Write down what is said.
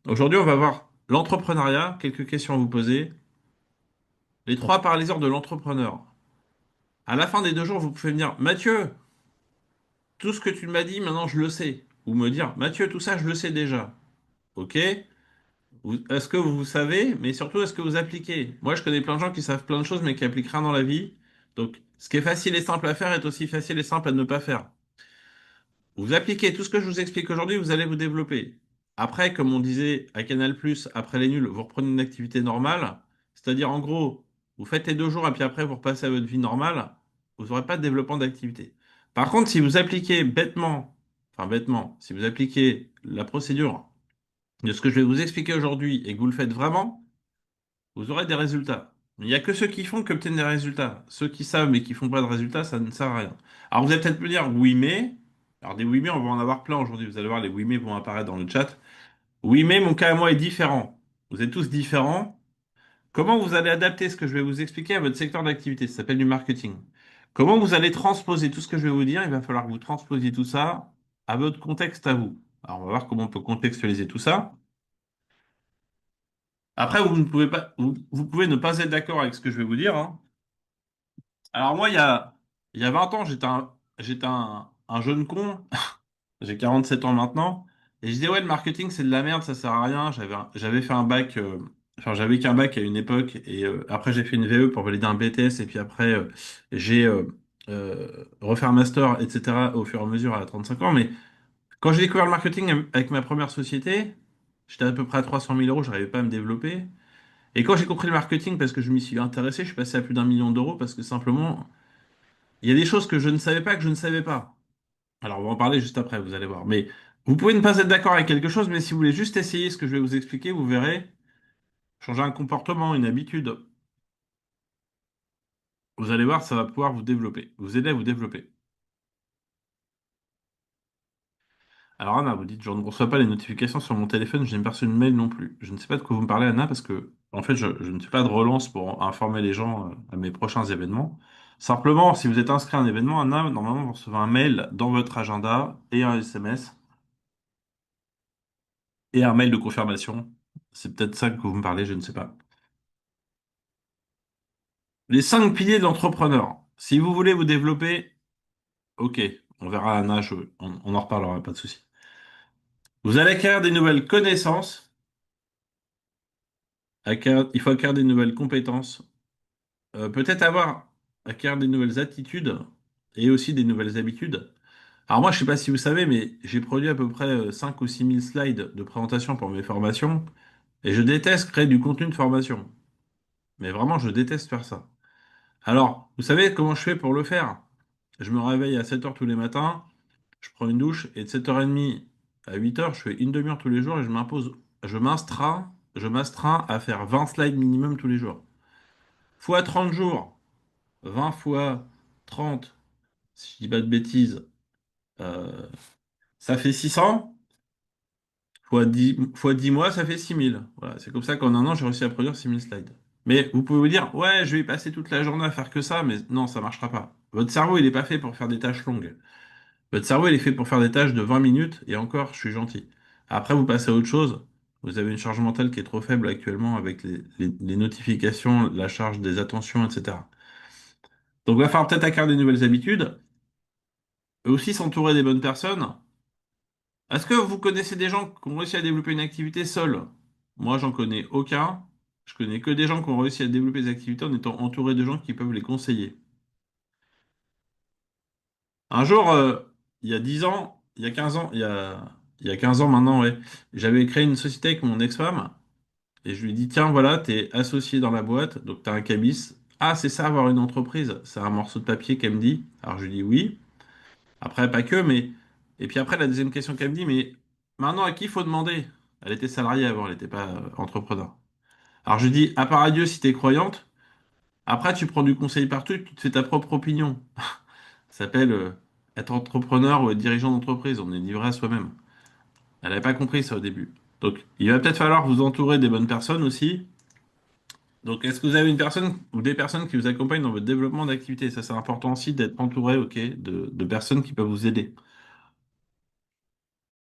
Aujourd'hui, on va voir l'entrepreneuriat, quelques questions à vous poser. Les trois paralyseurs de l'entrepreneur. À la fin des 2 jours, vous pouvez me dire, Mathieu, tout ce que tu m'as dit, maintenant je le sais. Ou me dire, Mathieu, tout ça, je le sais déjà. Ok? Est-ce que vous savez, mais surtout, est-ce que vous appliquez? Moi, je connais plein de gens qui savent plein de choses, mais qui appliquent rien dans la vie. Donc, ce qui est facile et simple à faire est aussi facile et simple à ne pas faire. Vous appliquez tout ce que je vous explique aujourd'hui, vous allez vous développer. Après, comme on disait à Canal+, après les nuls, vous reprenez une activité normale. C'est-à-dire, en gros, vous faites les 2 jours et puis après, vous repassez à votre vie normale. Vous n'aurez pas de développement d'activité. Par contre, si vous appliquez bêtement, enfin bêtement, si vous appliquez la procédure de ce que je vais vous expliquer aujourd'hui et que vous le faites vraiment, vous aurez des résultats. Il n'y a que ceux qui font qui obtiennent des résultats. Ceux qui savent mais qui font pas de résultats, ça ne sert à rien. Alors vous allez peut-être me dire oui mais. Alors des oui mais, on va en avoir plein aujourd'hui. Vous allez voir, les oui mais vont apparaître dans le chat. Oui mais mon cas à moi est différent. Vous êtes tous différents. Comment vous allez adapter ce que je vais vous expliquer à votre secteur d'activité? Ça s'appelle du marketing. Comment vous allez transposer tout ce que je vais vous dire? Il va falloir que vous transposiez tout ça à votre contexte à vous. Alors on va voir comment on peut contextualiser tout ça. Après, vous ne pouvez pas, vous pouvez ne pas être d'accord avec ce que je vais vous dire, hein. Alors moi, il y a 20 ans, j'étais un jeune con. J'ai 47 ans maintenant. Et je disais, ouais, le marketing, c'est de la merde, ça sert à rien. J'avais fait un bac, enfin, j'avais qu'un bac à une époque. Et après, j'ai fait une VE pour valider un BTS. Et puis après, j'ai refait un master, etc. au fur et à mesure à 35 ans. Mais quand j'ai découvert le marketing avec ma première société, j'étais à peu près à 300 000 euros, j'arrivais pas à me développer. Et quand j'ai compris le marketing, parce que je m'y suis intéressé, je suis passé à plus d'1 million d'euros parce que simplement, il y a des choses que je ne savais pas que je ne savais pas. Alors, on va en parler juste après, vous allez voir. Mais vous pouvez ne pas être d'accord avec quelque chose, mais si vous voulez juste essayer ce que je vais vous expliquer, vous verrez, changer un comportement, une habitude, vous allez voir, ça va pouvoir vous développer, vous aider à vous développer. Alors, Anna, vous dites, je ne reçois pas les notifications sur mon téléphone, je n'ai pas reçu de mail non plus. Je ne sais pas de quoi vous me parlez, Anna, parce que, en fait, je ne fais pas de relance pour informer les gens à mes prochains événements. Simplement, si vous êtes inscrit à un événement, Anna, normalement, vous recevez un mail dans votre agenda et un SMS et un mail de confirmation. C'est peut-être ça que vous me parlez, je ne sais pas. Les 5 piliers de l'entrepreneur. Si vous voulez vous développer, ok, on verra Anna, on en reparlera, pas de souci. Vous allez acquérir des nouvelles connaissances, il faut acquérir des nouvelles compétences, peut-être acquérir des nouvelles attitudes et aussi des nouvelles habitudes. Alors moi, je sais pas si vous savez, mais j'ai produit à peu près 5 ou 6 000 slides de présentation pour mes formations et je déteste créer du contenu de formation. Mais vraiment, je déteste faire ça. Alors, vous savez comment je fais pour le faire? Je me réveille à 7 heures tous les matins. Je prends une douche et de 7h30 à 8 heures, je fais une demi-heure tous les jours et je m'astreins à faire 20 slides minimum tous les jours. Fois 30 jours, 20 fois 30, si je dis pas de bêtises, euh, ça fait 600. Fois 10 mois, ça fait 6 000. Voilà, c'est comme ça qu'en un an, j'ai réussi à produire 6 000 slides. Mais vous pouvez vous dire, ouais, je vais y passer toute la journée à faire que ça, mais non, ça marchera pas. Votre cerveau, il n'est pas fait pour faire des tâches longues. Votre cerveau, il est fait pour faire des tâches de 20 minutes, et encore, je suis gentil. Après, vous passez à autre chose. Vous avez une charge mentale qui est trop faible actuellement avec les notifications, la charge des attentions, etc. Donc, il va falloir peut-être acquérir des nouvelles habitudes, et aussi s'entourer des bonnes personnes. Est-ce que vous connaissez des gens qui ont réussi à développer une activité seuls? Moi, j'en connais aucun. Je connais que des gens qui ont réussi à développer des activités en étant entourés de gens qui peuvent les conseiller. Un jour, il y a 10 ans, il y a 15 ans, il y a 15 ans maintenant, ouais, j'avais créé une société avec mon ex-femme et je lui ai dit, tiens, voilà, t'es associé dans la boîte, donc t'as un cabis. Ah, c'est ça, avoir une entreprise. C'est un morceau de papier qu'elle me dit. Alors je lui dis oui. Après, pas que, mais. Et puis après, la deuxième question qu'elle me dit, mais maintenant, à qui il faut demander? Elle était salariée avant, elle n'était pas entrepreneur. Alors je lui dis, à part à Dieu si t'es croyante, après tu prends du conseil partout et tu te fais ta propre opinion. Ça s'appelle être entrepreneur ou être dirigeant d'entreprise. On est livré à soi-même. Elle n'avait pas compris ça au début. Donc, il va peut-être falloir vous entourer des bonnes personnes aussi. Donc, est-ce que vous avez une personne ou des personnes qui vous accompagnent dans votre développement d'activité? Ça, c'est important aussi d'être entouré, ok, de personnes qui peuvent vous aider.